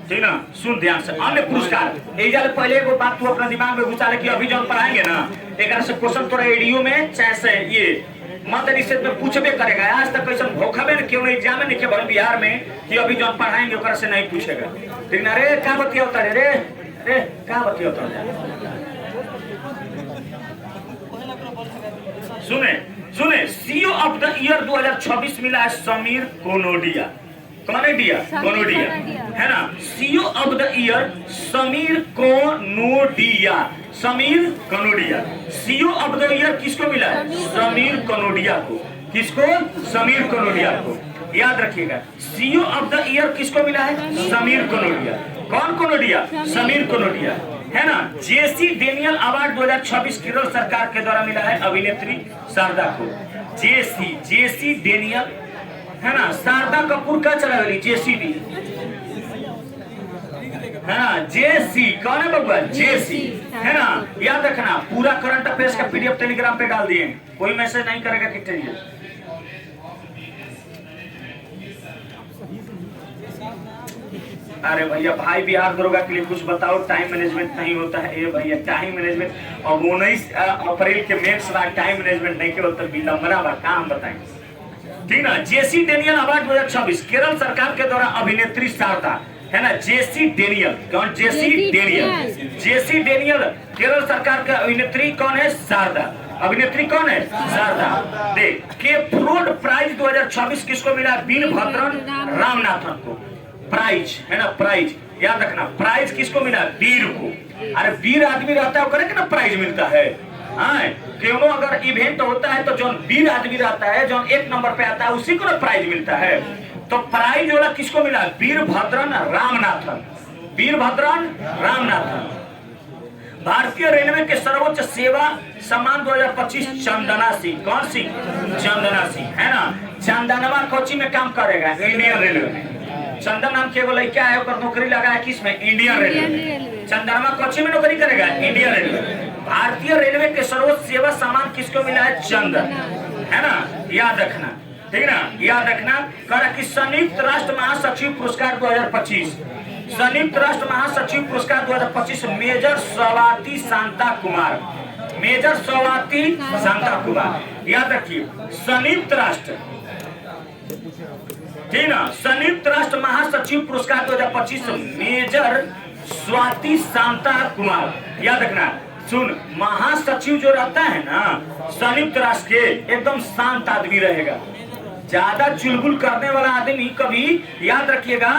ठीक ना, सुन ध्यान से। अन्य पुरस्कार पहले एगो बात तू अपना दिमाग में घुसा ले कि अभी जब पढ़ाएंगे ना एक से क्वेश्चन तोरा एडीओ में चाहे से ये मत निषेध में पूछबे करेगा। आज तक कैसे धोखा में क्यों नहीं एग्जाम में नहीं के बिहार में कि अभी जब पढ़ाएंगे ओकरा से नहीं पूछेगा। ठीक ना रे, क्या बतिया होता रे रे क्या बतिया होता सुने सुने। सीईओ ऑफ द ईयर 2026 मिला है समीर कोनोडिया। कौन है डिया? कोनोडिया है ना। CEO of the year Sameer Kanodia. Sameer Kanodia CEO of the year किसको मिला है? समीर कनोडिया को। किसको? समीर कनोडिया को। याद रखिएगा, सीईओ ऑफ द ईयर किसको मिला है? समीर कनोडिया। कौन कनोडिया? समीर कनोडिया है ना। जेसी डेनियल अवार्ड 2026 केरल सरकार के द्वारा मिला है अभिनेत्री शारदा को। जेसी डेनियल है ना। शारदा कपूर का चला वाली जेसीडी है ना। जेसी कौन है बबुआ? जेसी है ना। याद रखना, पूरा करंट अफेयर्स का पीडीएफ टेलीग्राम पे डाल दिए, कोई मैसेज नहीं करेगा कि चाहिए। अरे भैया भाई बिहार दरोगा के लिए कुछ बताओ। टाइम मैनेजमेंट नहीं होता है ये भैया, टाइम मैनेजमेंट। और 19 अप्रैल के मेंस बाद टाइम मैनेजमेंट नहीं केवल तो विलंबना बा काम बताएं। ठीक ना। जेसी डेनियल अवार्ड 2026 केरल सरकार के द्वारा अभिनेत्री शारदा है ना। जेसी डेनियल कौन? जेसी डेनियल। जेसी डेनियल केरल सरकार का अभिनेत्री कौन है? शारदा। अभिनेत्री कौन है? शारदा। देख के फ्रोड प्राइज 2026 किसको मिला? वीरभद्रन रामनाथन को। प्राइज है ना, प्राइज याद रखना। प्राइज किसको मिला? वीर को। अरे वीर आदमी रहता है करे ना प्राइज मिलता है। क्यों अगर इवेंट होता है तो जो वीर आदमी रहता है, जो एक नंबर पे आता है उसी को ना प्राइज मिलता है। तो प्राइज वाला किसको मिला? वीरभद्रन रामनाथन। वीरभद्रन रामनाथन। भारतीय रेलवे के सर्वोच्च सेवा सम्मान 2025 चंदना सिंह। कौन सिंह? चंदना सिंह है ना। चंदनवा कोची में काम करेगा? इंडियन रेलवे में। चंदन नाम के एगो लड़का है, ओकर नौकरी लगा है किस में? Indian railway. चंदनवा कोची में नौकरी करेगा? Indian railway. भारतीय रेलवे के सर्वोच्च सेवा सम्मान किसको मिला है? चंदन है ना। याद रखना, ठीक ना। याद रखना करा कि संयुक्त राष्ट्र महासचिव पुरस्कार 2025 संयुक्त राष्ट्र महासचिव पुरस्कार 2025 मेजर स्वाति शांता कुमार। मेजर स्वाति शांता कुमार याद रखिए। संयुक्त राष्ट्र, ठीक ना। संयुक्त राष्ट्र महासचिव पुरस्कार 2025 मेजर स्वाति शांता कुमार याद रखना। सुन, महासचिव जो रहता है ना संयुक्त राष्ट्र के, एकदम शांत आदमी रहेगा। ज्यादा चुलबुल करने वाला आदमी कभी, याद रखिएगा,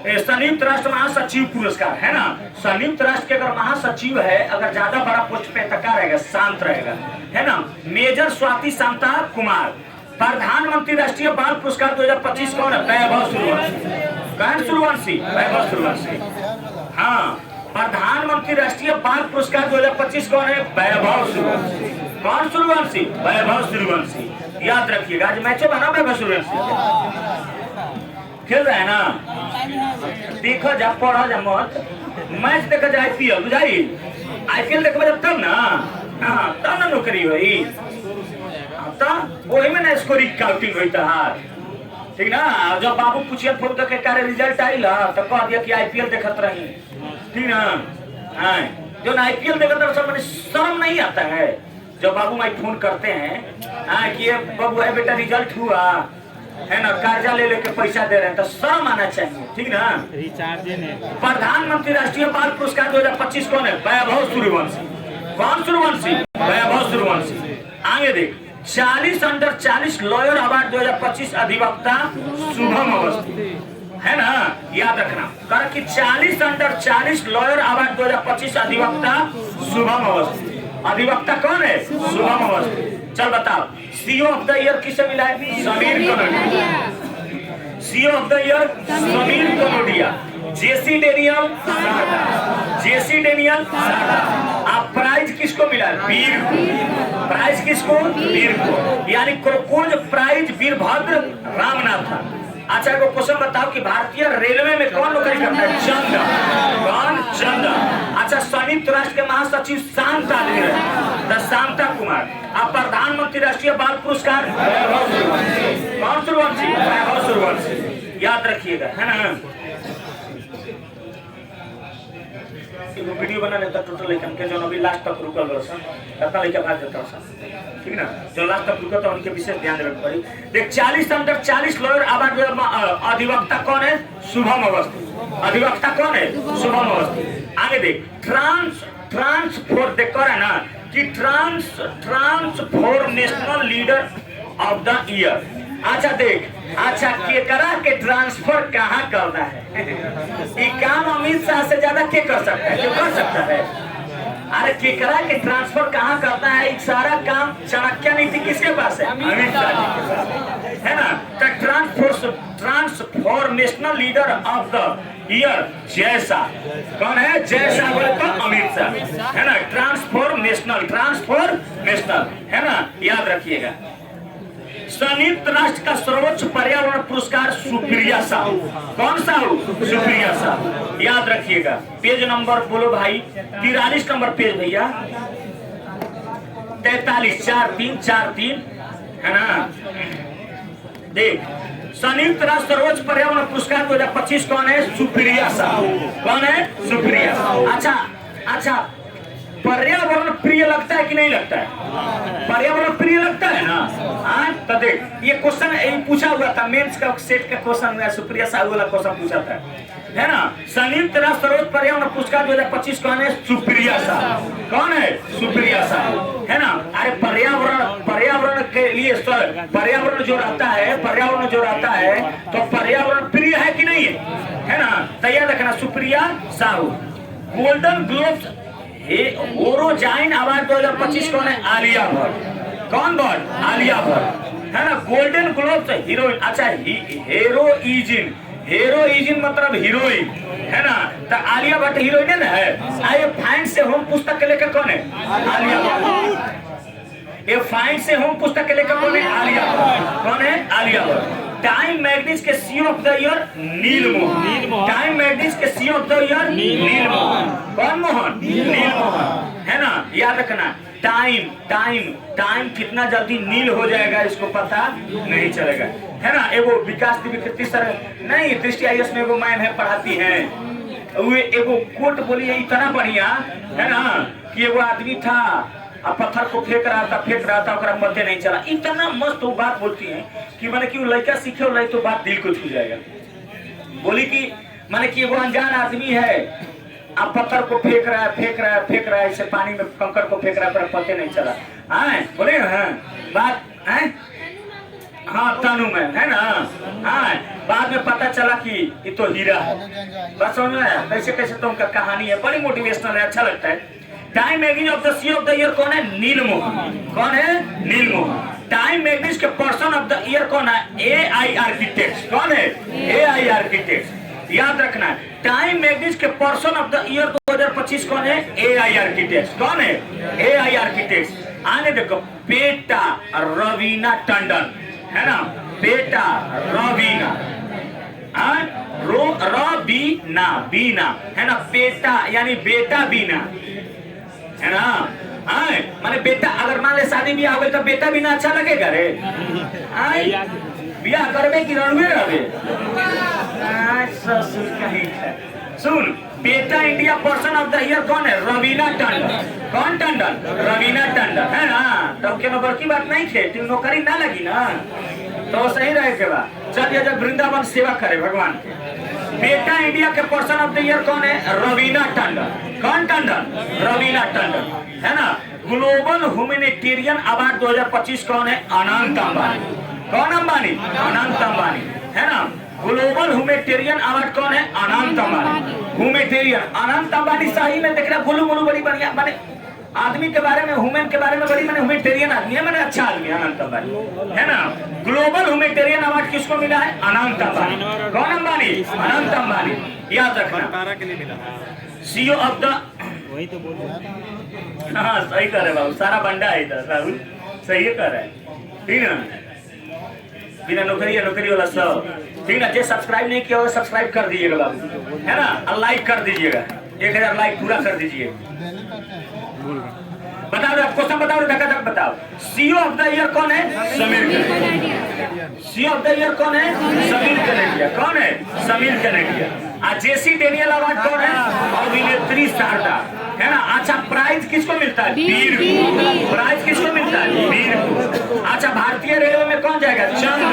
संयुक्त राष्ट्र महासचिव पुरस्कार है ना। संयुक्त राष्ट्र के अगर महासचिव है, अगर ज्यादा बड़ा पोस्ट पे तक रहेगा, शांत रहेगा है ना। मेजर स्वाति शांता कुमार। प्रधानमंत्री राष्ट्रीय बाल पुरस्कार 2025 कौन है? वैभव सूर्यवंशी। कौन? सूर्यवंशी, वैभव सूर्यवंशी। हाँ, प्रधानमंत्री राष्ट्रीय बाल पुरस्कार 2025 कौन है? वैभव सूर्यवंशी। कौन? सूर्यवंशी, वैभव सूर्यवंशी। याद रखिएगा, आज मैचो बना वैभव सूर्यवंशी खेल रहा है ना। देखो जा, पढ़ा जा मत, मैच देखा जाए आईपीएल, बुझाई आईपीएल देखा जब तब ना, हाँ तब ना नौकरी हुई, वही में ना स्कोरिंग काउंटिंग हुई था। ठीक ना। जब बाबू पूछिए फोन करके कार्य रिजल्ट आई ला तो कह दिया कि आईपीएल देखत रही। ठीक ना। हाँ, जो ना आईपीएल देखत रहे सब मैंने शर्म नहीं आता है। जब बाबू माई फोन करते हैं हाँ कि ये बाबू है बेटा रिजल्ट हुआ है ना, कर्जा ले लेके पैसा दे रहे हैं, तो शर्म आना चाहिए। ठीक ना। प्रधानमंत्री राष्ट्रीय बाल पुरस्कार 2025 कौन है? वैभव सूर्यवंशी। कौन? सूर्यवंशी, वैभव सूर्यवंशी। आगे देख, 40 अंडर 40 लॉयर अवार्ड 2025 अधिवक्ता शुभम अवस्थी है ना। याद रखना कर कि 40 अंडर 40 लॉयर अवार्ड 2025 अधिवक्ता शुभम अवस्थी। अधिवक्ता कौन है? शुभम अवस्थी। चल बताओ, सीईओ ऑफ द ईयर किसे मिला है? Sameer Kanodia. CEO of the year Sameer Kanodia. JC Daniel Sharda. JC Daniel Sharda. आप प्राइज किसको मिला? वीर को। प्राइज किसको? वीर को। यानी क्रोकोज प्राइज वीरभद्र रामनाथन। अच्छा एगो क्वेश्चन बताओ कि भारतीय रेलवे में कौन नौकरी करता है? चंदन। कौन? चंदन। अच्छा, संयुक्त राष्ट्र के महासचिव शांत आदमी है, शांता कुमार। अब प्रधानमंत्री राष्ट्रीय बाल पुरस्कार? कौन? सूर्यवंशी, वैभव रखिएगा, है ना। एगो वीडियो बना लेता टोटल लेकिन के जो अभी लास्ट तक रुकल रह सन कितना लेके भाग देता सन, ठीक ना। जो लास्ट तक रुका तो उनके विशेष ध्यान देवे पड़ी। देख 40 अंदर 40 लॉयर आवाज अधिवक्ता कौन है? शुभम अवस्थी। अधिवक्ता कौन है? शुभम अवस्थी। आगे देख ट्रांसफॉर देख कर है ना कि transformational leader of the year. अच्छा देख, अच्छा केकरा के ट्रांसफर कहाँ करना है? ये काम अमित शाह से ज्यादा के कर सकता है? क्यों कर सकता है? अरे केकरा के ट्रांसफर कहाँ करना है? एक सारा काम चाणक्य नीति किसके पास है? अमित शाह जी के पास, है ना। तो transformational leader of the year जैसा कौन है? जैसा बोले तो अमित शाह, है ना। ट्रांसफॉर्मेशनल है ना, याद रखिएगा। संयुक्त राष्ट्र का सर्वोच्च पर्यावरण पुरस्कार सुप्रिया साहू। कौन साहू? सुप्रिया साहू, याद रखिएगा। पेज नंबर बोलो भाई, 43 नंबर पेज भैया, 43 43 है ना। देख, संयुक्त राष्ट्र सर्वोच्च पर्यावरण पुरस्कार 2025 कौन है? सुप्रिया साहू। कौन है? सुप्रिया साहू। अच्छा पर्यावरण प्रिय लगता है कि नहीं लगता है? पर्यावरण प्रिय लगता है ना। हाँ तो देख, ये क्वेश्चन पूछा हुआ था, मेंस का सेट का क्वेश्चन हुआ, सुप्रिया साहू वाला क्वेश्चन पूछा था, है ना। संयुक्त राष्ट्र सर्वोच्च पर्यावरण पुरस्कार 2025 कौन है? सुप्रिया साहू। कौन है? सुप्रिया साहू, है ना। अरे पर्यावरण के लिए पर्यावरण जो रहता है तो पर्यावरण प्रिय है कि नहीं है ना। तैयार रखना, Supriya Sahu. Golden Globes horizon award 2025 कौन है? आलिया भट्ट। कौन भट्ट? आलिया भट्ट, है ना। गोल्डन ग्लोब्स हीरोइन, अच्छा हीरोइजन मतलब हीरोइन, है ना। तो आलिया भट्ट हीरोइन है। आइए फाइंड से होम पुस्तक के लेकर कौन है? आलिया भट्ट। ये फाइंड से होम पुस्तक के लेकर कौन है? आलिया भट्ट। कौन है? आलिया भट्ट। टाइम मैगजीन के CEO of the year Neal Mohan. Time magazine के CEO of the year Neal Mohan. कौन मोहन? नीलमोहन, है ना। याद रखना, टाइम कितना जल्दी नील हो जाएगा इसको पता नहीं चलेगा, है ना। एगो विकास दिव्य सर नहीं, दृष्टि आईएएस में एगो मैम है, पढ़ाती है, वो एगो कोट बोली है इतना बढ़िया, है ना, कि एगो आदमी था अब पत्थर को फेंक रहा था ओकरा पते नहीं चला। इतना मस्त वो बात बोलती है कि माने कि वो लड़का सीखे हो तो बात दिल को छू जाएगा। बोली कि माने कि वो अनजान आदमी है, अब पत्थर को फेंक रहा है ऐसे पानी में, कंकड़ को फेंक रहा है, पते नहीं चला। हाँ बोले, हाँ बात है, हाँ तनु में, है ना। हाँ बाद में पता चला कि ये तो हीरा है। बस समझ में आया कैसे तो उनका कहानी है, बड़ी मोटिवेशनल है, अच्छा लगता है। Time magazine of the CEO of the year कौन है? नीलमोहन। कौन है? नीलमोहन। टाइम मैगजीन के पर्सन ऑफ द ईयर कौन है? AI architects. कौन है? एआई आर्किटेक्ट्स, याद रखना। टाइम मैगजीन के पर्सन ऑफ द ईयर 2025 कौन है? AI architects. कौन है? AI architects. आने देखो, बेटा रवीना टंडन, है ना। बेटा रवीना, बीना, है ना। बेटा यानी बेटा बीना, है ना। माने बेटा, अगर मान ले शादी ब्याह हो तो बेटा बिना अच्छा लगेगा रे? ब्याह करबे कि रणवे रहे? ससुर कहीं है। सुन, बेटा India person of the year कौन है? रवीना टंडन। कौन टंडन? रवीना टंडन, है ना। तब के नंबर की बात नहीं थे, तुम नौकरी ना लगी ना तो सही रहे के बाद चलिए जब वृंदावन सेवा करे भगवान के। बेटा इंडिया के पर्सन ऑफ द ईयर कौन है? रवीना टंडन। कौन टंडन? रवीना टंडन, है ना। ग्लोबल ह्यूमैनिटेरियन अवार्ड 2025 कौन है? अनंत अंबानी। कौन अंबानी? अनंत अंबानी, है ना। ग्लोबल ह्यूमैनिटेरियन अवार्ड कौन है? अनंत अंबानी। ह्यूमैनिटेरियन अनंत अंबानी सही में देख रहा, गोलू गोलू बड़ी बढ़िया माने आदमी के बारे में, ह्यूमन के बारे में बड़ी मैंने ह्यूमैनिटेरियन आदमी है, मैंने अच्छा आदमी है अनंत अंबानी, है ना। ग्लोबल ह्यूमैनिटेरियन अवार्ड किसको मिला है? अनंत अंबानी। कौन अंबानी? अनंत अंबानी, याद रखना। सीईओ ऑफ द, वही तो बोल रहा है। हाँ सही कर रहे बाबू, सारा बंडा है इधर, राहुल सही कर रहा है, ठीक है ना। बिना नौकरी वाला सब, ठीक ना। जो सब्सक्राइब नहीं किया हो सब्सक्राइब कर दीजिएगा बाबू, है ना। और लाइक कर दीजिएगा, 1000 लाइक पूरा कर दीजिए। बताओ क्वेश्चन बताओ, धक्का धक बताओ। सीईओ ऑफ द ईयर कौन है? समीर। सी ऑफ द ईयर कौन है? समीर कनेडिया। कौन है? समीर कनेडिया। और जेसी डेनियल अवार्ड कौन है? अभिनेत्री शारदा, है ना। अच्छा, प्राइज किसको मिलता है? वीर को। प्राइज किसको मिलता है? वीर को। अच्छा, भारतीय रेलवे में कौन जाएगा? चंद्र।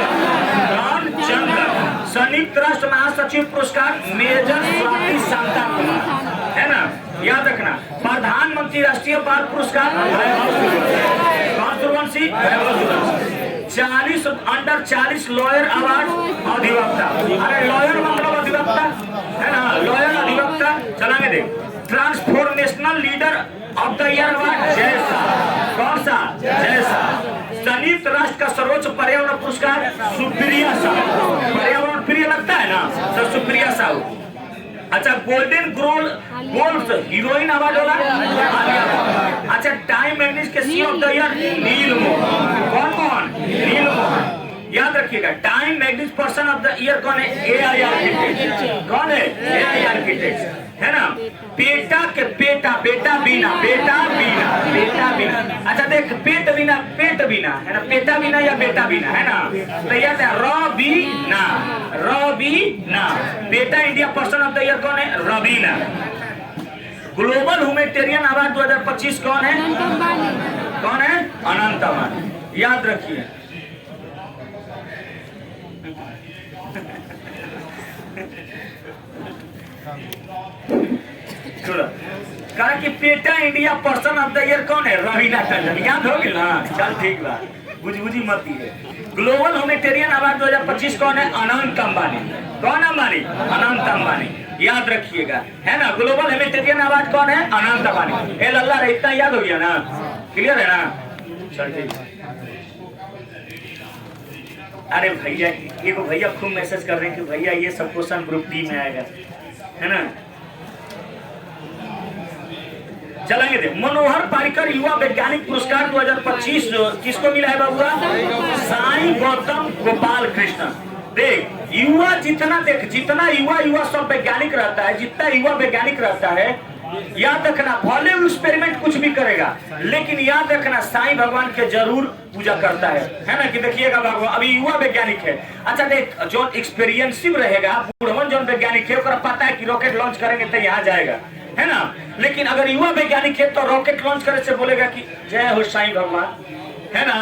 चंद्र। संयुक्त राष्ट्र महासचिव पुरस्कार मेजर स्वाति शांता कुमार, है ना, याद रखना। प्रधानमंत्री राष्ट्रीय बाल पुरस्कार कौन? सूर्यवंशी। 40 अंडर 40 लॉयर अवार्ड अधिवक्ता। अरे लॉयर मतलब अधिवक्ता, है ना, लॉयर अधिवक्ता। चलाएंगे देख। Transformational leader of the year award जैसा। कौन सा? जैसा। संयुक्त राष्ट्र का सर्वोच्च पर्यावरण पुरस्कार सुप्रिया साहू। पर्यावरण प्रिय लगता है ना, सर, सुप्रिया साहू। अच्छा, गोल्डन गोल्ड हीरोइन अवार्ड होला। अच्छा, टाइम मैगजीन के सी ऑफ द ईयर नील मोहन। कौन? नील मोहन। याद रखिएगा, time magazine person of the year कौन है? AI architect. कौन है? एआई आर्किटेक्ट, है ना। बेटा के बेटा बीना। अच्छा देख, पेट बिना, है ना, बेटा बिना या बेटा बिना, है ना। तो याद है, रबीना। बेटा India person of the year कौन है? रबीना। ग्लोबल ह्यूमैनिटेरियन अवार्ड 2025 कौन है? कौन है? अनंत अंबानी। याद रखिए। कहा कि PETA India person of the year कौन है? रवीना टंडन। याद हो गया ना? चल ठीक बा, बुझबुझी मत दिए। ग्लोबल ह्यूमैनिटेरियन अवार्ड 2025 कौन है? अनंत अंबानी। कौन अंबानी? अनंत अंबानी। याद रखिएगा, है ना। ग्लोबल ह्यूमैनिटेरियन अवार्ड कौन है? अनंत अंबानी। ए लल्ला रे, इतना याद हो गया ना? क्लियर है ना? चल ठीक। अरे भैया, एगो भैया खूब मैसेज कर रहे हैं कि भैया ये सब क्वेश्चन ग्रुप डी में आएगा, है ना। चलेंगे दे। मनोहर पारिकर युवा वैज्ञानिक पुरस्कार 2025 किसको मिला है बाबुआ? साईं गौतम गोपाल कृष्ण। देख, युवा जितना युवा सब वैज्ञानिक रहता है, जितना युवा वैज्ञानिक रहता है, याद रखना, भले एक्सपेरिमेंट कुछ भी करेगा, लेकिन याद रखना साईं भगवान के जरूर पूजा करता है ना। कि देखिएगा भगवान अभी युवा वैज्ञानिक है। अच्छा देख, जो एक्सपीरियंसिव रहेगा, बुढ़वन जो वैज्ञानिक है, पता है कि रॉकेट लॉन्च करेंगे तो यहाँ जाएगा, है ना। लेकिन अगर युवा वैज्ञानिक है तो रॉकेट लॉन्च करे से बोलेगा कि जय हो साईं भगवान, है ना।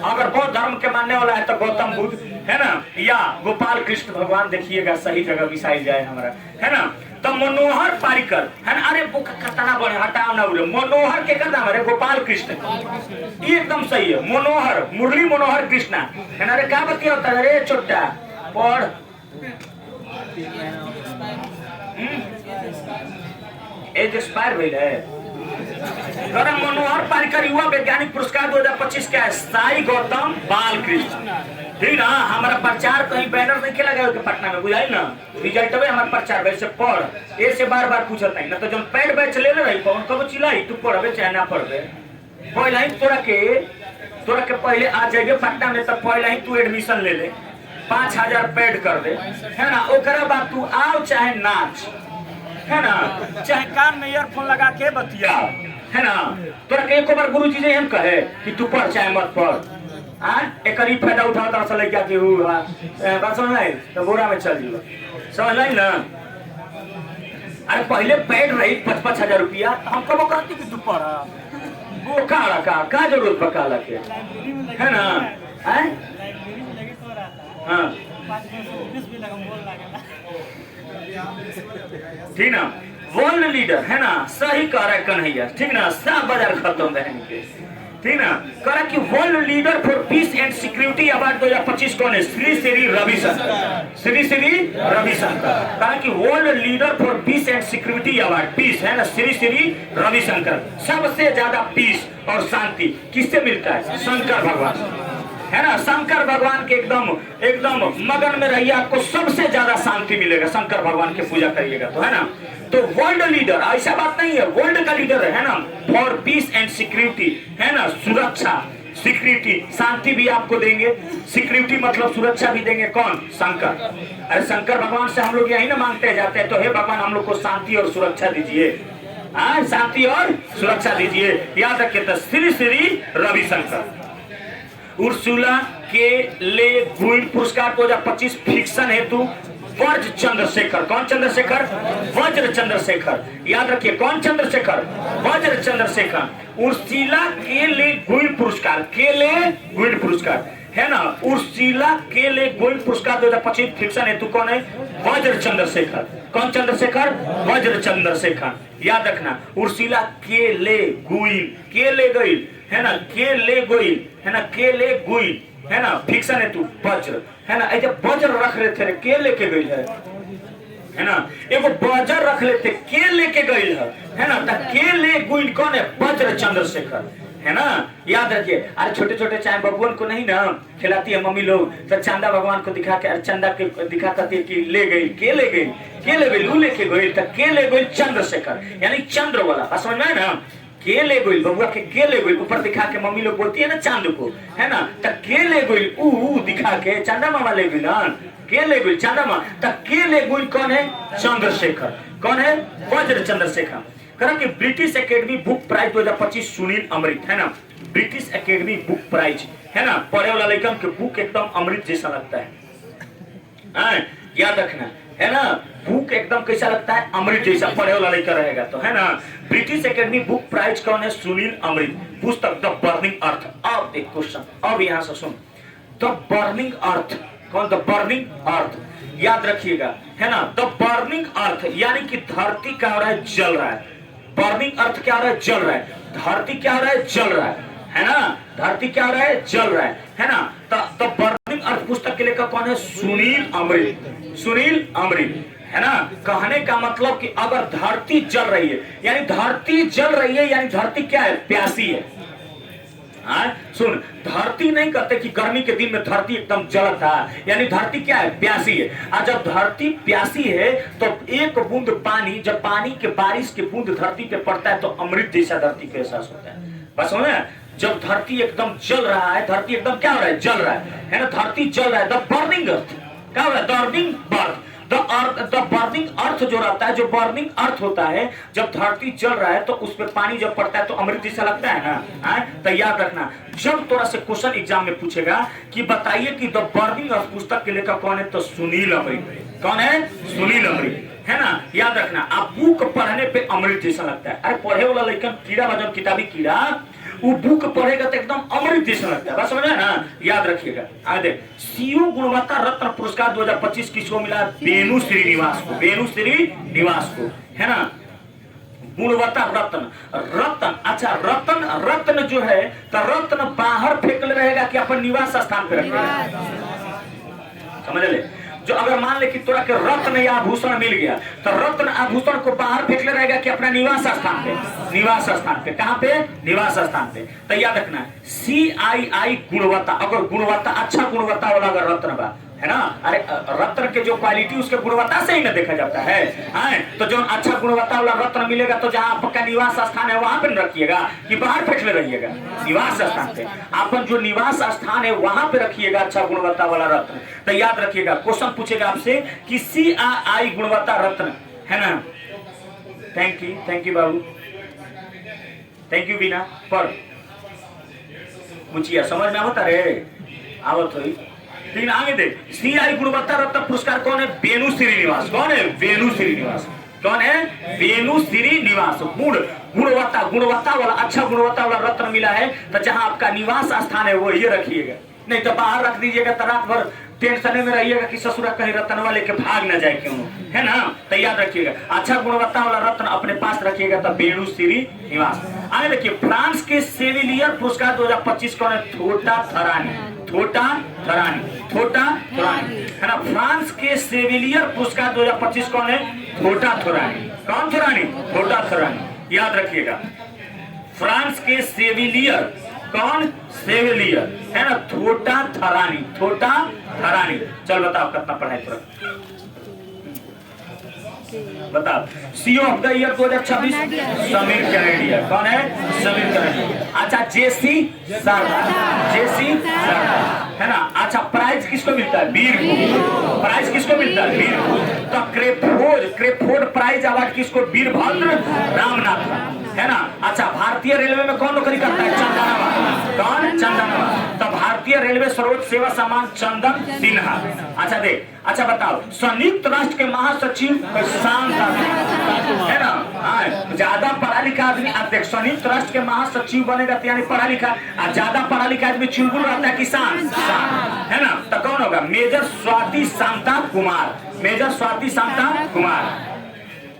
अगर बौद्ध धर्म के मानने वाला है तो गौतम बुद्ध, है ना, या गोपाल कृष्ण भगवान। देखिएगा सही जगह मिसाइल जाए हमारा, है ना। तो मनोहर पारिकर, है ना। अरे खतना बने, हटाओ ना उरे। मनोहर के का नाम है? गोपाल कृष्ण। ये एकदम सही है। मनोहर, मुरली मनोहर कृष्णा, है ना। अरे क्या बतिया होता है रे छोटा पढ़। एज एक्सपायर भइल है। मनोहर पारिकर युवा वैज्ञानिक पुरस्कार 2025 क्या है? साईं गौतम बाल कृष्ण। ठीक ना। हमारा प्रचार कहीं बैनर नहीं खेला गया पटना में, बुझाई ना। रिजल्ट में हमारा प्रचार वैसे पढ़, ऐसे बार बार पूछत नहीं ना। तो जब पैड बैच ले रही कौन कब चिल्लाई तू पढ़बे चाहे ना पढ़बे। पहले ही तोरा के पहले आ जाइए पटना में, तब पहले ही तू एडमिशन ले ले, 5000 पेड कर दे, है ना। ओकरा बाद तू आओ चाहे नाच, है ना, चाहे कान में ईयरफोन लगा के बतिया, है ना। तोरा के एक बार गुरुजी जी हम कहे कि तू पढ़ चाहे मत पढ़, एक फायदा उठाता है लड़का के बात समझ लाई तो बोरा में चल जीवा, समझ लाई ना। अरे पहले पैड रही 5-5 रुपया, हम कब कहती कि तू पढ़ा वो का जरूरत पकाला के, है ना। हाँ ठीक ना। वर्ल्ड लीडर, है ना, सही कह रहा है कन्हैया, ठीक ना। सब बाजार खत्म बहन के, ठीक ना। कह कि world leader for peace and security award 2025 कौन है? श्री रविशंकर। कहा कि world leader for peace and security award, peace, है ना, श्री रविशंकर। सबसे ज्यादा पीस और शांति किससे मिलता है? शंकर भगवान, है ना। शंकर भगवान के एकदम मगन में रहिए, आपको सबसे ज्यादा शांति मिलेगा। शंकर भगवान की पूजा करिएगा तो, है ना। तो वर्ल्ड लीडर ऐसा बात नहीं है, वर्ल्ड का लीडर है ना, फॉर पीस एंड सिक्योरिटी, है ना। सुरक्षा, सिक्योरिटी, शांति भी आपको देंगे, सिक्योरिटी मतलब सुरक्षा भी देंगे। कौन? शंकर। अरे शंकर भगवान से हम लोग यही ना मांगते जाते हैं, तो हे भगवान हम लोग को शांति और सुरक्षा दीजिए, शांति और सुरक्षा दीजिए। याद रखिए तो श्री रविशंकर। उर्सुला के ले गुइन पुरस्कार 2025 फिक्शन हेतु वज्र चंद्रशेखर। कौन चंद्रशेखर? वज्र चंद्रशेखर। याद रखिए, कौन चंद्रशेखर? वज्र चंद्रशेखर। उर्सिला के ले गुइन पुरस्कार, के ले गुइन पुरस्कार है ना, उर्सिला के ले गुइन पुरस्कार 2025 फिक्शन हेतु कौन है? वज्र चंद्रशेखर। कौन चंद्रशेखर? वज्र चंद्रशेखर। याद रखना, उर्सिला के ले गुइन, के ले गई है ना, के ले गुइन है ना, के ले गुइन है ना, फिक्शन हेतु वज्र है ना। ऐसे वज्र रख रहे थे, के लेके गई है ना, एगो वज्र रख लेते, के लेके गई है ना, तो के ले गुइन कौन है? वज्र चंद्रशेखर है ना। याद रखिए, अरे छोटे छोटे चाय भगवान को नहीं ना खिलाती है मम्मी लोग, तो चंदा भगवान को दिखा के, चंदा के दिखाता थी कि ले गई, के ले गई, के ले गई, लू लेके गई, तो के ले गई चंद्रशेखर, यानी चंद्र वाला। समझ में ना, के ले गई बबुआ के ले गई, ऊपर दिखा के मम्मी लोग बोलती है ना चांद को, है ना, तो के ले गई ऊ दिखा के, चंदा मामा ले गई ना, के ले गई चंदा मामा, तो के ले गई कौन है? चंद्रशेखर। कौन है? वज्र चंद्रशेखर। कारण कि British Academy Book Prize 2025 Sunil Amrith है ना, ब्रिटिश एकेडमी बुक प्राइज है ना, पढ़े वाला लेखन के बुक एकदम अमृत जैसा लगता है, याद रखना है ना, बुक एकदम कैसा लगता है? अमृत जैसा, पढ़े वाला लेकर रहेगा तो है ना। ब्रिटिश एकेडमी बुक प्राइज कौन है? सुनील अमृत। पुस्तक द बर्निंग अर्थ। अब एक क्वेश्चन, अब यहां से सुन, द बर्निंग अर्थ कौन? द बर्निंग अर्थ, याद रखिएगा है ना, द बर्निंग अर्थ यानी कि धरती क्या हो रहा है? जल रहा है। बर्निंग अर्थ क्या हो रहा है? जल रहा है। धरती क्या हो रहा है? जल रहा है ना, धरती क्या हो रहा है? जल रहा है ना। द बर्निंग अर्थ पुस्तक के लेखक कौन है? सुनील अमृत। सुनील अमृत है ना। कहने का मतलब कि अगर धरती जल रही है, यानी धरती जल रही है, यानी धरती क्या है? प्यासी है। सुन, धरती नहीं कहते कि गर्मी के दिन में धरती एकदम जलता है, यानी धरती क्या है? प्यासी है। और जब धरती प्यासी है तो एक बूंद पानी, जब पानी के बारिश के बूंद धरती पे पड़ता है तो अमृत जैसा धरती को एहसास होता है। बस हो ना, जब धरती एकदम जल रहा है, धरती एकदम क्या हो रहा है? जल रहा है ना, धरती जल रहा है। द बर्निंग अर्थ क्या हो रहा है? बर्निंग बर्थ, द बर्निंग अर्थ जो रहता है, जो बर्निंग अर्थ होता है, जब धरती जल रहा है तो उस पर पानी जब पड़ता है तो अमृत जैसा लगता है ना। तो याद रखना, जब थोड़ा से क्वेश्चन एग्जाम में पूछेगा कि बताइए कि द बर्निंग अर्थ पुस्तक के लेखक कौन है, तो सुनील अमृत। कौन है? सुनील अमृत है ना। याद रखना, आप बुक पढ़ने पे अमृत जैसा लगता है। अरे पढ़े वाला लेकिन कीड़ा बजन किताबी कीड़ा, वो बुक पढ़ेगा तो एकदम अमृत जैसा लगता है। बस समझे ना, याद रखिएगा। आगे सीओ गुणवत्ता रत्न पुरस्कार 2025 किसको मिला? वेणु श्रीनिवास को। वेणु श्रीनिवास को है ना, गुणवत्ता रत्न। रत्न, अच्छा रत्न, रत्न जो है तो रत्न बाहर फेंकले रहेगा कि अपन निवास स्थान पे रखेगा? समझ ले, जो अगर मान ले कि तोरा के रत्न या आभूषण मिल गया तो रत्न आभूषण को बाहर फेंकले रहेगा कि अपना निवास स्थान पे? निवास स्थान पे। कहां पे? निवास स्थान पे। तो याद रखना, CII गुणवत्ता, अगर गुणवत्ता अच्छा गुणवत्ता वाला अगर रत्न बा है ना, अरे रत्न के जो क्वालिटी उसके गुणवत्ता से ही ना देखा जाता है। तो जो अच्छा गुणवत्ता वाला रत्न मिलेगा तो जहाँ आपका निवास स्थान है वहां पे रखिएगा कि बाहर फेंकले रहिएगा? निवास स्थान पे। अपन जो निवास स्थान है वहां पे रखिएगा अच्छा गुणवत्ता वाला रत्न। तो याद रखिएगा, क्वेश्चन पूछेगा आपसे कि CII गुणवत्ता रत्न है ना। थैंक यू बाबू, थैंक यू बीना। पर पूछिए, समझ में आवता रे? आवत हुई। लेकिन आगे देख, CII गुणवत्ता रत्न पुरस्कार कौन है? वेणु श्रीनिवास। कौन है? वेणु श्रीनिवास। कौन है? वेणु श्रीनिवास। गुणवत्ता, गुणवत्ता वाला, अच्छा गुणवत्ता वाला रत्न मिला है तो जहां आपका निवास स्थान है वो ये रखिएगा, नहीं तो बाहर रख दीजिएगा तो रात भर टेंशन में रहिएगा कि ससुरा कहीं रत्नवा लेके भाग ना जाए क्यों, है ना। तो याद रखिएगा, अच्छा गुणवत्ता वाला रत्न अपने पास रखिएगा तो वेणु श्रीनिवास। आगे देखिए, फ्रांस के सेविलियर पुरस्कार 2025 कौन है? थोटा थरानी। थोटा थरानी, थोटा थरानी है ना। फ्रांस के सेविलियर पुरस्कार 2025 कौन है? थोटा थरानी। कौन थरानी? थोटा थरानी। याद रखिएगा, फ्रांस के सेविलियर, कौन? सेविलियर है ना, थोटा थरानी। थोटा थरानी। चल बताओ कितना पढ़ाई पूरा बताओ। CEO of the year 2026 Sameer Kanodia. कौन है? समीर कनेडिया। अच्छा, जेसी सरदार। जेसी सरदार है ना। अच्छा, प्राइज किसको मिलता है? वीर को। प्राइज किसको मिलता है? वीर को। तो क्रेफोर्ड प्राइज अवार्ड किसको? वीरभद्र रामनाथ। है ना। अच्छा, भारतीय रेलवे में कौन नौकरी करता है? चंदनवा। कौन? चंदनवा। तो भारतीय रेलवे सर्वोच्च सेवा सम्मान चंदन सिन्हा। अच्छा देख, अच्छा बताओ, संयुक्त राष्ट्र के महासचिव शांत है ना। ज्यादा पढ़ा लिखा आदमी, आप देख, संयुक्त राष्ट्र के महासचिव बनेगा तो यानी पढ़ा लिखा, और ज्यादा पढ़ा लिखा आदमी चुलबुल रहता है, किसान है ना। तो कौन होगा? मेजर स्वाति शांता कुमार। मेजर स्वाति शांता कुमार।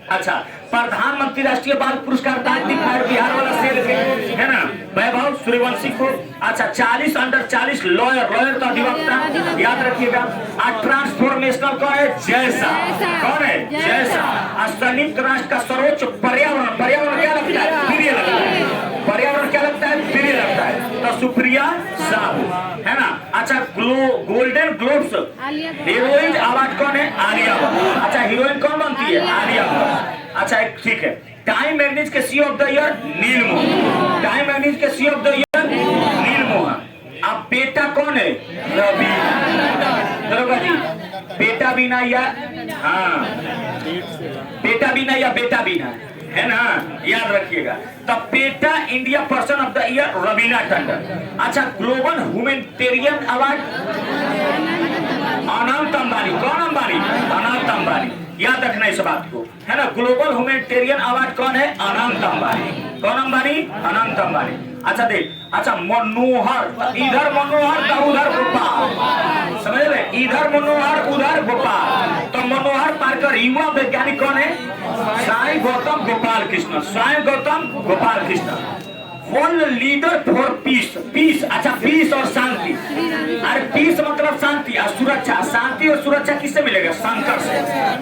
अच्छा, प्रधानमंत्री राष्ट्रीय बाल पुरस्कार बिहार वाला शेर है ना, वैभव सूर्यवंशी को। अच्छा, 40 अंडर 40 लॉयर तो अधिवक्ता, याद रखिएगा। ट्रांसफॉर्मेशनल कौन है? जैसा। कौन है? जैसा। संयुक्त राष्ट्र का सर्वोच्च पर्यावरण क्या लगता है? प्रिय लगता है। पर्यावरण क्या लगता है? प्रिय लगता है। तो सुप्रिया साहू है ना। अच्छा, गोल्डन ग्लोब्स हीरोइन अवार्ड कौन है? आलिया भट्ट। अच्छा, हीरोइन कौन बनती है? आलिया भट्ट। अच्छा, ठीक है। टाइम मैगजीन के सी of the year Neal Mohan. Time magazine के सी ऑफ द ईयर नीलमोहन। अब बेटा कौन है? रवि। दरोगा जी, बेटा बीना या बेटा बीना या बेटा बीना है ना, याद रखिएगा। तो बेटा India person of the year Raveena Tandon. अच्छा, global humanitarian award Anant Ambani. कौन अंबानी? अनंत अंबानी। याद रखना इस बात को, है ना। ग्लोबल ह्यूमैनिटेरियन अवार्ड कौन है? अनंत अंबानी। कौन अंबानी? अनंत अंबानी। अच्छा देख, अच्छा मनोहर, इधर मनोहर तो उधर गोपाल, समझ ले, इधर मनोहर उधर गोपाल। तो मनोहर पार्कर युवा वैज्ञानिक कौन है? Sai Gautam Gopal Krishna. Sai Gautam Gopal Krishna. World leader for peace. Peace, अच्छा, पीस और शांति। अरे पीस मतलब शांति और सुरक्षा। शांति और सुरक्षा किससे मिलेगा? शंकर से।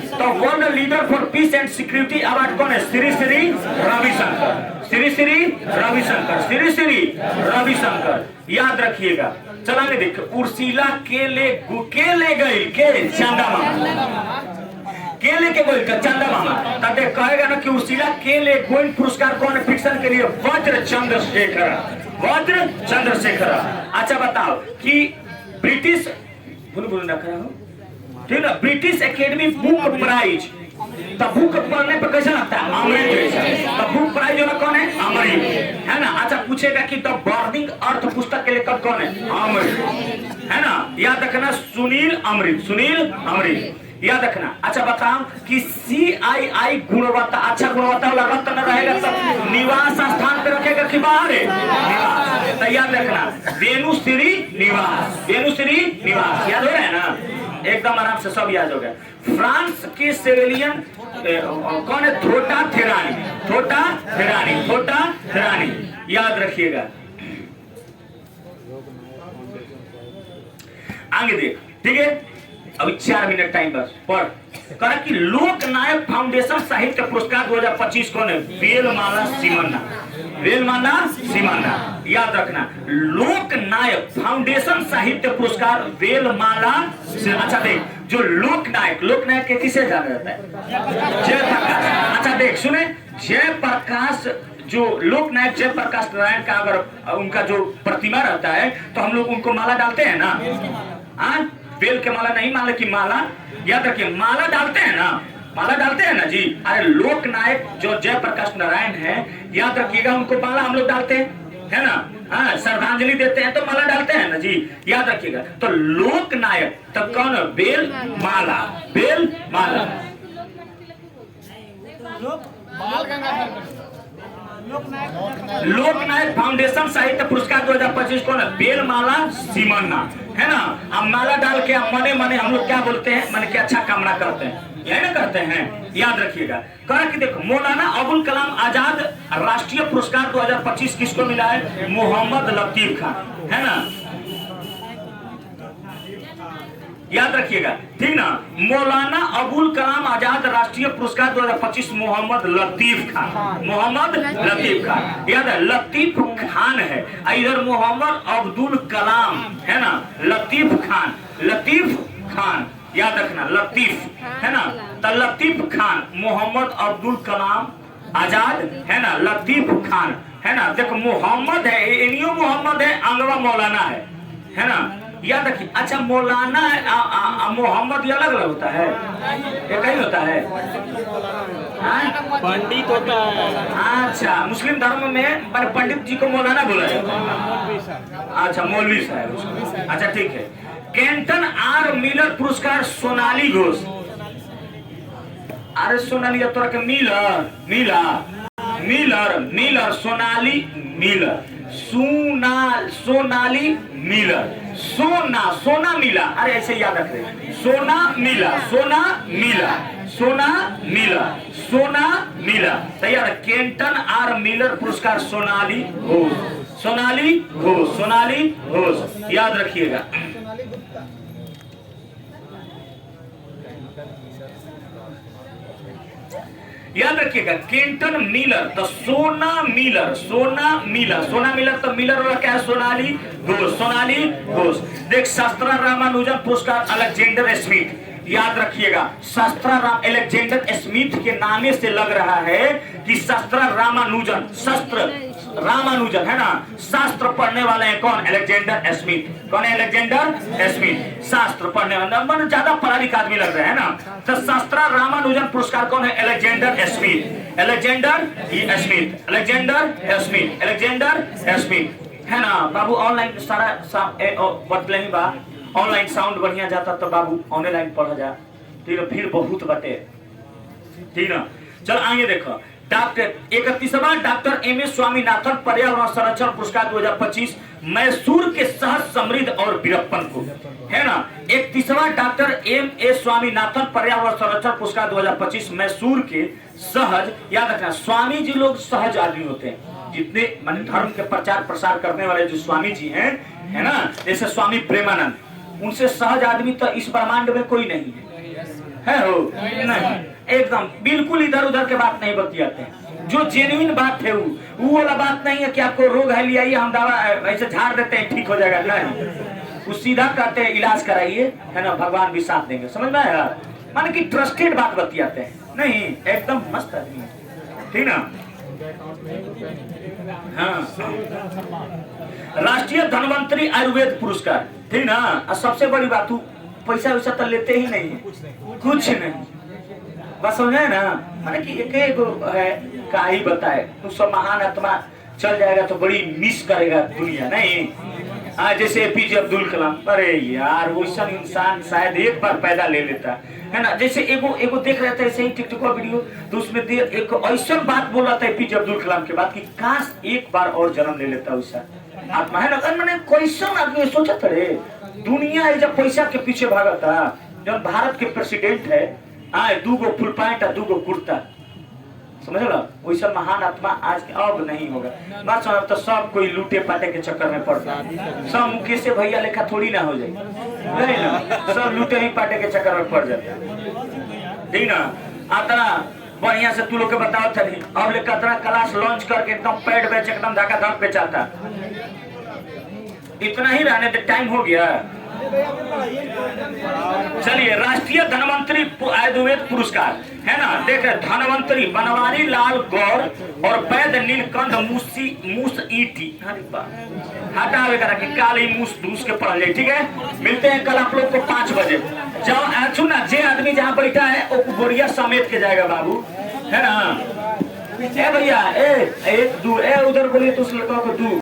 तो world leader for peace and security award कौन है? श्री श्री रविशंकर। श्री श्री रविशंकर। श्री श्री रविशंकर, याद रखिएगा। चलाने देखो, उर्सिला के ले गई के चांदा मामा, के लेके गोइल का चंदा मामा। तब कहेगा ना कि उर्सिला के ले गोइल पुरस्कार कौन है फिक्शन के लिए? वज्र चंद्रशेखर। वज्र चंद्रशेखर। अच्छा बताओ कि ब्रिटिश बोल ना करा हो, ठीक है, ब्रिटिश एकेडमी बुक प्राइज। तो बुक पढ़ने पर कैसा लगता है? अमृत। तो बुक प्राइज वाला कौन है? अमृत, है ना। अच्छा, पूछेगा कि द बर्निंग अर्थ पुस्तक के लेखक कौन है? अमृत, है ना। याद रखना, सुनील अमृत। सुनील अमृत, याद रखना। अच्छा बताओ कि CII गुणवत्ता, अच्छा गुणवत्ता वाला रक्त न रहेगा तो निवास स्थान पे रखेगा कि बाहर है? निवास। तो याद रखना, वेनुश्री निवास। वेनुश्री निवास, याद हो रहा है ना, एकदम आराम से सब याद हो गया। फ्रांस के सेवेलियन कौन है? थोटा थेरानी। थोटा थेरानी। थोटा थेरानी, याद रखिएगा। आगे देख, ठीक है, अभी 4 मिनट टाइम बस। पर कहा कि लोक नायक फाउंडेशन साहित्य पुरस्कार 2025 कौन है? वेलमाला सिमन्ना। वेलमाला सिमन्ना, याद रखना। लोक नायक फाउंडेशन साहित्य पुरस्कार वेलमाला। अच्छा देख, जो लोक नायक के किसे जाना जाता है? जयप्रकाश। अच्छा देख, सुने, जयप्रकाश, जो लोक नायक जयप्रकाश नारायण का अगर उनका जो प्रतिमा रहता है तो हम लोग उनको माला डालते हैं ना। बेल के माला नहीं, मान लो कि माला, याद रखिए, माला डालते हैं ना, माला डालते हैं ना जी। अरे लोक नायक जो जयप्रकाश नारायण है, याद रखिएगा, उनको माला हम लोग डालते हैं, है ना। हाँ, श्रद्धांजलि देते हैं तो माला डालते हैं ना जी, याद रखिएगा। तो लोक नायक तब कौन? बेल माला। बेल माला। लोक नायक फाउंडेशन साहित्य पुरस्कार 2025 कौन है? बेलमाला सिमन्ना, है ना। हम माला डाल के मने मने हम लोग क्या बोलते हैं? मन के अच्छा कामना करते हैं, यही ना करते हैं, याद रखिएगा। कहा कि देखो, मौलाना अबुल कलाम आजाद राष्ट्रीय पुरस्कार 2025 किसको मिला है? मोहम्मद लतीफ खान, है ना, याद रखिएगा, ठीक ना। मौलाना अबुल कलाम आजाद राष्ट्रीय पुरस्कार 2025 मोहम्मद लतीफ खान। मोहम्मद लतीफ खान, याद है, लतीफ खान है, इधर मोहम्मद अब्दुल कलाम, है ना। लतीफ खान, लतीफ खान, याद रखना, लतीफ, है ना। तो लतीफ खान, मोहम्मद अब्दुल कलाम आजाद, है ना, लतीफ खान, है ना। देखो, मोहम्मद है, इनियो मोहम्मद है, अंगवा मौलाना है ना, याद रखिए। अच्छा, मौलाना मोहम्मद ये अलग अलग होता है, एक ही होता है। पंडित होता है। अच्छा, मुस्लिम धर्म में पंडित जी को मौलाना बोला जाता है। अच्छा, मौलवी साहब। अच्छा ठीक है। केंटन आर मिलर पुरस्कार सोनाली घोष। अरे सोनाली तोरा के Miller Miller Miller Sonali Miller Sonali Miller सोना मिला। अरे ऐसे याद रख रहे, सोना मिला तैयार। केंटन आर मिलर पुरस्कार सोनाली घोष याद रखिएगा। याद रखिएगा केंटन मिलर तो सोना मिलर तो मिलर वाला क्या है, सोनाली घोष। देख शास्त्रा रामानुजन पुरस्कार अलेक्जेंडर स्मिथ। याद रखिएगा शास्त्रा अलेक्जेंडर स्मिथ के नामे से लग रहा है कि शास्त्रा रामानुजन है ना, शास्त्र पढ़ने वाले हैं कौन, अलेक्जेंडर स्मिथ। कौन है अलेक्जेंडर स्मिथ? शास्त्र पढ़ने वाला, मन ज्यादा पढ़ा लिखा आदमी लग रहा है ना। तो शास्त्रा रामानुजन पुरस्कार कौन है, अलेक्जेंडर स्मिथ है ना बाबू। ऑनलाइन सारा बतले ही बा, ऑनलाइन साउंड बढ़िया जाता तो बाबू ऑनलाइन पढ़ा जा, ठीक है, फिर बहुत बटे, ठीक है। चल आगे देखो, डॉक्टर 31वां डॉक्टर एम.एस. स्वामीनाथन पर्यावरण संरक्षण पुरस्कार 2025 मैसूर के सहज समृद्ध और वीरप्पन को है ना। 31वां डॉक्टर एम.एस. स्वामीनाथन पर्यावरण संरक्षण पुरस्कार 2025 मैसूर के सहज, याद रखना स्वामी जी लोग सहज आदमी होते हैं। जितने मान धर्म के प्रचार प्रसार करने वाले जो स्वामी जी हैं है ना, जैसे स्वामी प्रेमानंद, उनसे सहज आदमी तो इस ब्रह्मांड में कोई नहीं है हो नहीं, एकदम बिल्कुल इधर उधर के बात नहीं बतियाते हैं। जो जेन्युइन बात है वो वाला बात नहीं है कि आपको रोग है लिया हम दवा ऐसे झाड़ देते हैं ठीक हो जाएगा, नहीं, वो सीधा कहते हैं इलाज कराइए है ना, भगवान भी साथ देंगे। समझ में आया? माने कि ट्रस्टेड बात बतियाते हैं, नहीं एकदम मस्त आदमी है, ठीक ना। हाँ, राष्ट्रीय धनवंतरी आयुर्वेद पुरस्कार, ठीक ना। सबसे बड़ी बात पैसा वैसा तो लेते ही नहीं, कुछ नहीं, बस समझे ना, माने कि एक है का ही बताए, तो सब महान आत्मा चल जाएगा तो बड़ी मिस करेगा दुनिया, नहीं। जैसे एपीजे अब्दुल कलाम, अरे यार वैसा इंसान शायद एक बार पैदा ले लेता है ना। जैसे एगो देख रहे थे ऐसे ही टिकटॉक वीडियो, तो उसमें एक ऐसा बात बोल रहा था एपीजे अब्दुल कलाम के बाद कि काश एक बार और जन्म ले लेता वैसा आत्मा, है ना। मैंने कैसा आदमी सोचा था रे, दुनिया जब पैसा के पीछे भागा था, जब भारत के प्रेसिडेंट है, दूगो फुल पैंट और दूगो कुर्ता, समझ लो, वैसा महान आत्मा आज अब नहीं होगा। बस अब तो सब कोई लूटे पाटे के चक्कर में पड़ता है, सब मुकेश भैया लेखा थोड़ी ना हो जाए, नहीं ना, सब लूटे ही पाटे के चक्कर में पड़ जाता है, ठीक ना। आतना बढ़िया से तू लोग के बताओ था नहीं, अब ले कतरा क्लास लॉन्च करके एकदम पैड बेच एकदम धक्का धक बेचाता। इतना ही रहने दे, टाइम हो गया। चलिए, राष्ट्रीय धनवंतरी आयुर्वेद पुरस्कार है ना। देख धनवंतरी बनवारी लाल गौर और वैद्य नीलकंठ मूस हटावे करा के काली मूस धूस के पढ़ जाए, ठीक है। मिलते हैं कल आप लोग को 5 बजे। जाओ सुना, जे आदमी जहाँ बैठा है वो बोरिया समेट के जाएगा बाबू, है ना। ए भैया, ए एक दू, ए उधर बोलिए तो उस लड़का को दू।